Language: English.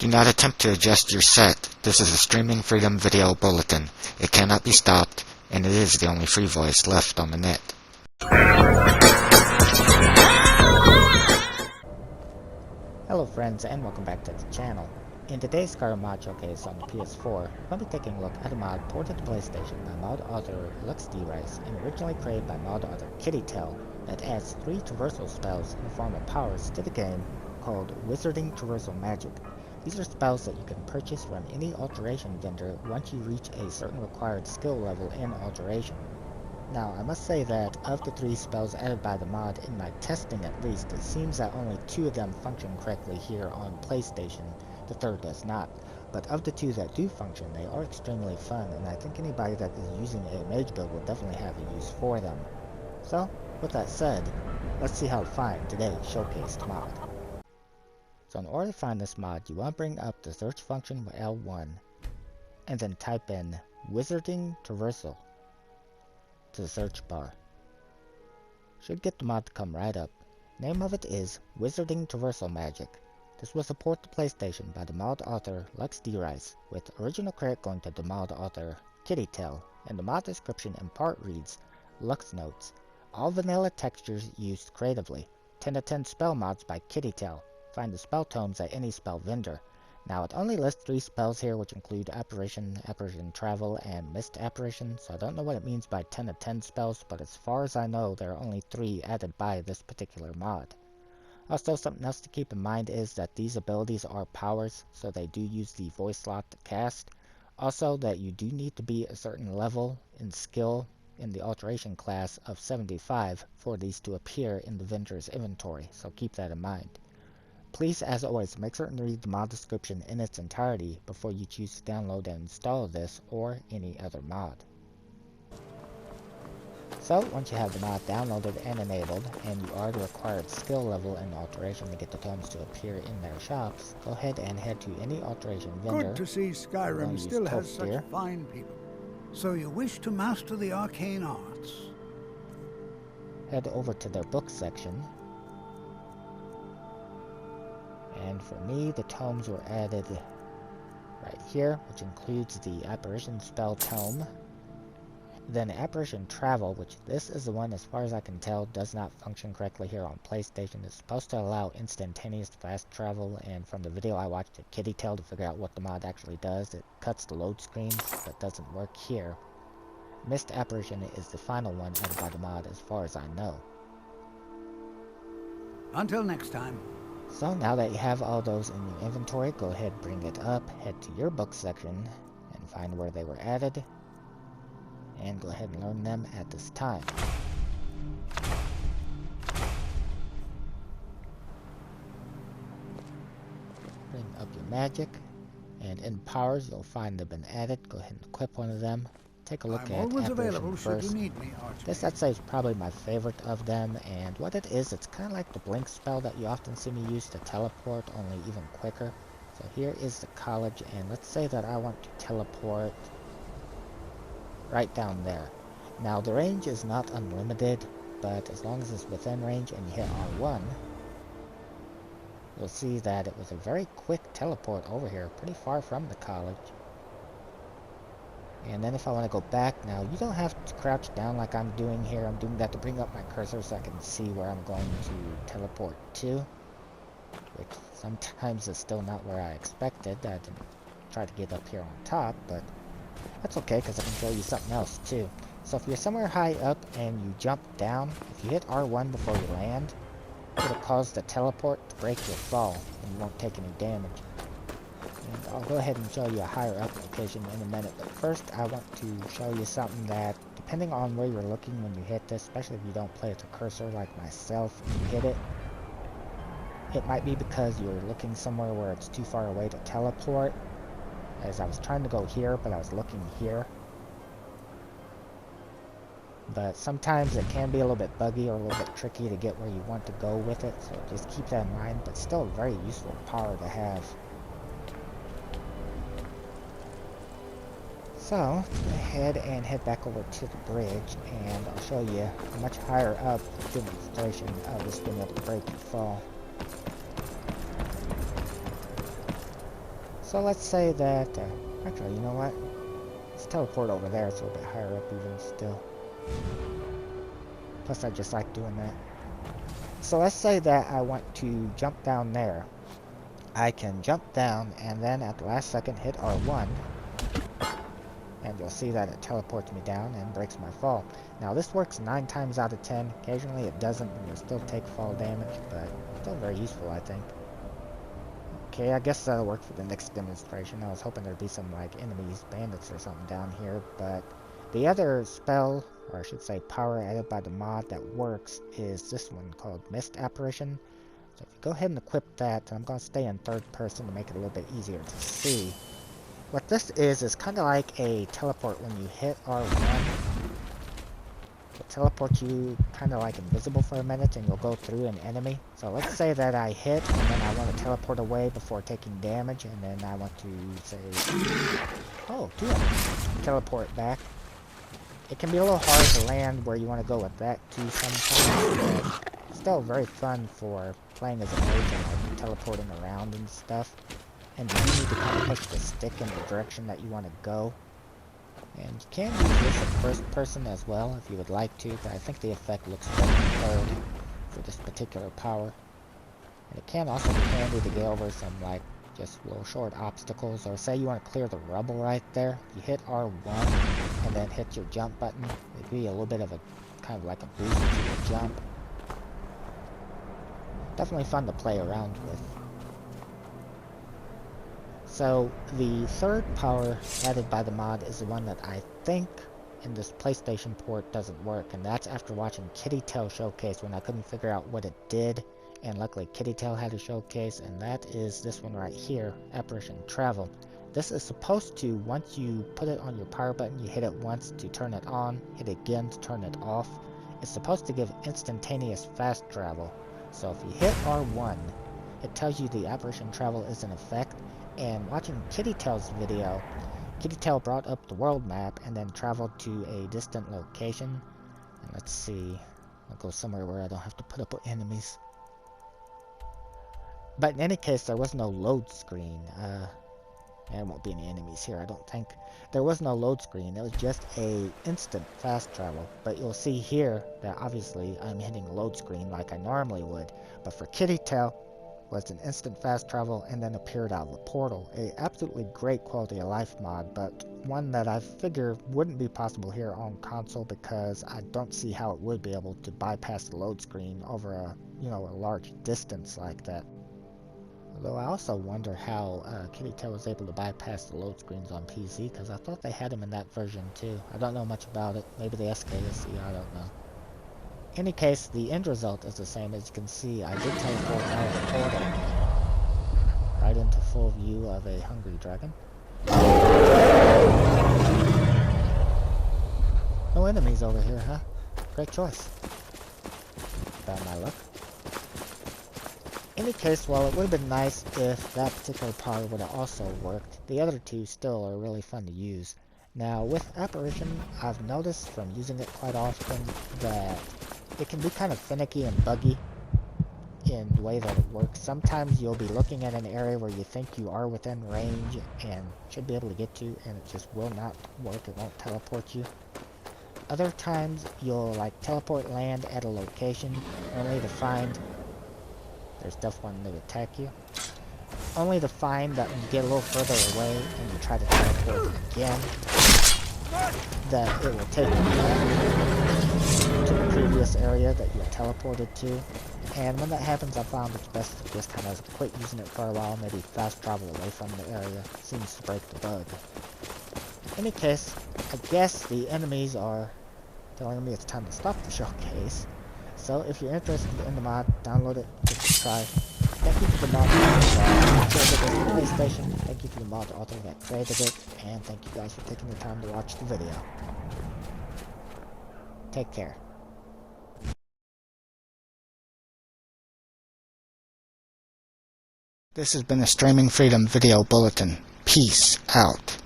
Do not attempt to adjust your set. This is a streaming freedom video bulletin. It cannot be stopped, and it is the only free voice left on the net. Hello friends, and welcome back to the channel. In today's Skyrim mod showcase on the PS4, we'll be taking a look at a mod ported to PlayStation by Mod Author Lux.DRice and originally created by Mod Author Kittytail that adds 3 traversal spells in the form of powers to the game called Wizarding Traversal Magic. These are spells that you can purchase from any alteration vendor once you reach a certain required skill level in alteration. Now, I must say that of the 3 spells added by the mod, in my testing at least, it seems that only 2 of them function correctly here on PlayStation, the third does not. But of the 2 that do function, they are extremely fun, and I think anybody that is using a mage build will definitely have a use for them. So, with that said, let's see how to find today's showcased mod. So in order to find this mod, you want to bring up the search function with L1, and then type in Wizarding Traversal to the search bar. Should get the mod to come right up. Name of it is Wizarding Traversal Magic. This was a port to PlayStation by the Mod Author Lux.DRice, with original credit going to the Mod Author Kittytail, and the mod description in part reads, Lux Notes, all vanilla textures used creatively, 10 to 10 spell mods by Kittytail. Find the spell tomes at any spell vendor. Now it only lists 3 spells here, which include Apparition, Apparition Travel, and Mist Apparition, so I don't know what it means by 10 to 10 spells, but as far as I know, there are only 3 added by this particular mod. Also, something else to keep in mind is that these abilities are powers, so they do use the voice slot to cast. Also, that you do need to be a certain level in skill in the alteration class of 75 for these to appear in the vendor's inventory, so keep that in mind. Please, as always, make certain to read the mod description in its entirety before you choose to download and install this or any other mod. So, once you have the mod downloaded and enabled, and you are the required skill level in alteration to get the tomes to appear in their shops, go ahead and head to any alteration vendor. Good to see Skyrim still has such fine people. So you wish to master the arcane arts? Head over to their book section. And for me, the tomes were added right here, which includes the Apparition spell tome. Then Apparition Travel, which this is the one, as far as I can tell, does not function correctly here on PlayStation. It's supposed to allow instantaneous fast travel, and from the video I watched at Kittytail to figure out what the mod actually does, it cuts the load screens, but doesn't work here. Mist Apparition is the final one added by the mod, as far as I know. Until next time. So now that you have all those in your inventory, go ahead, bring it up, head to your book section, and find where they were added, and go ahead and learn them at this time. Bring up your magic, and in powers you'll find they've been added. Go ahead and equip one of them. Take a look at Apparition first. This, I'd say, is probably my favorite of them, and what it is, it's kind of like the blink spell that you often see me use to teleport, only even quicker. So here is the college, and let's say that I want to teleport right down there. Now, the range is not unlimited, but as long as it's within range and you hit R1, you'll see that it was a very quick teleport over here, pretty far from the college. And then if I want to go back now, you don't have to crouch down like I'm doing here. I'm doing that to bring up my cursor so I can see where I'm going to teleport to, which sometimes is still not where I expected. I didn't try to get up here on top, but that's okay because I can show you something else too. So if you're somewhere high up and you jump down, if you hit R1 before you land, it'll cause the teleport to break your fall and you won't take any damage. And I'll go ahead and show you a higher up location in a minute, but first I want to show you something that, depending on where you're looking when you hit this, especially if you don't play with a cursor like myself, and you hit it, it might be because you're looking somewhere where it's too far away to teleport, as I was trying to go here, but I was looking here. But sometimes it can be a little bit buggy or a little bit tricky to get where you want to go with it, so just keep that in mind, but still a very useful power to have. So, let's go ahead and head back over to the bridge, and I'll show you a much higher up demonstration of this being able to break and fall. So let's say that, actually, you know what? Let's teleport over there. It's a little bit higher up even still. Plus, I just like doing that. So let's say that I want to jump down there. I can jump down and then at the last second hit R1. And you'll see that it teleports me down and breaks my fall. Now this works 9 times out of 10. Occasionally it doesn't and you'll still take fall damage, but still very useful, I think. Okay, I guess that'll work for the next demonstration. I was hoping there'd be some like enemies, bandits or something down here, but the other spell, or I should say power added by the mod that works, is this one called Mist Apparition. So if you go ahead and equip that, I'm going to stay in third person to make it a little bit easier to see. What this is kind of like a teleport when you hit R1. It teleports you kind of like invisible for a minute and you'll go through an enemy. So let's say that I hit and then I want to teleport away before taking damage, and then I want to say, oh, do it. Teleport back. It can be a little hard to land where you want to go with that too sometimes, but it's still very fun for playing as a mage and like teleporting around and stuff. And you need to kind of push the stick in the direction that you want to go. And you can use this in first person as well if you would like to, but I think the effect looks better in third for this particular power. And it can also be handy to get over some like just little short obstacles, or say you want to clear the rubble right there. You hit R1 and then hit your jump button. It'd be a little bit of a kind of like a boost to your jump. Definitely fun to play around with. So the third power added by the mod is the one that I think in this PlayStation port doesn't work, and that's after watching Kittytail showcase when I couldn't figure out what it did, and luckily Kittytail had a showcase, and that is this one right here, Apparition Travel. This is supposed to, once you put it on your power button, you hit it once to turn it on, hit it again to turn it off. It's supposed to give instantaneous fast travel. So if you hit R1, it tells you the Apparition Travel is in effect. And watching Kittytail's video, Kittytail brought up the world map and then traveled to a distant location. And let's see, I'll go somewhere where I don't have to put up with enemies. But in any case, there was no load screen. There won't be any enemies here, I don't think. There was no load screen, it was just a instant fast travel. But you'll see here that obviously I'm hitting a load screen like I normally would. But for Kittytail, was an instant fast travel and then appeared out of a portal. A absolutely great quality of life mod, but one that I figure wouldn't be possible here on console because I don't see how it would be able to bypass the load screen over a, a large distance like that. Although I also wonder how Kittytail was able to bypass the load screens on PC, because I thought they had them in that version too. I don't know much about it. Maybe the SKSC, I don't know. In any case, the end result is the same. As you can see, I did teleport out of the portal right into full view of a hungry dragon. No enemies over here, huh? Great choice. Bad my luck. In any case, while it would have been nice if that particular power would have also worked, the other two still are really fun to use. Now, with Apparition, I've noticed from using it quite often that it can be kind of finicky and buggy in the way that it works. Sometimes you'll be looking at an area where you think you are within range and should be able to get to, and it just will not work. It won't teleport you. Other times you'll like teleport land at a location only to find there's stuff wanting to attack you. Only to find that when you get a little further away and you try to teleport again, that it will take you back to the previous area that you teleported to. And when that happens, I found it's best to just kind of quit using it for a while, maybe fast travel away from the area. Seems to break the bug. In any case, I guess the enemies are telling me it's time to stop the showcase. So if you're interested in the mod, download it, give it a try. Thank you to the mod author that created it for PlayStation. Thank you to the mod author that created it. And thank you guys for taking the time to watch the video. Take care. This has been a Streaming Freedom Video Bulletin. Peace out.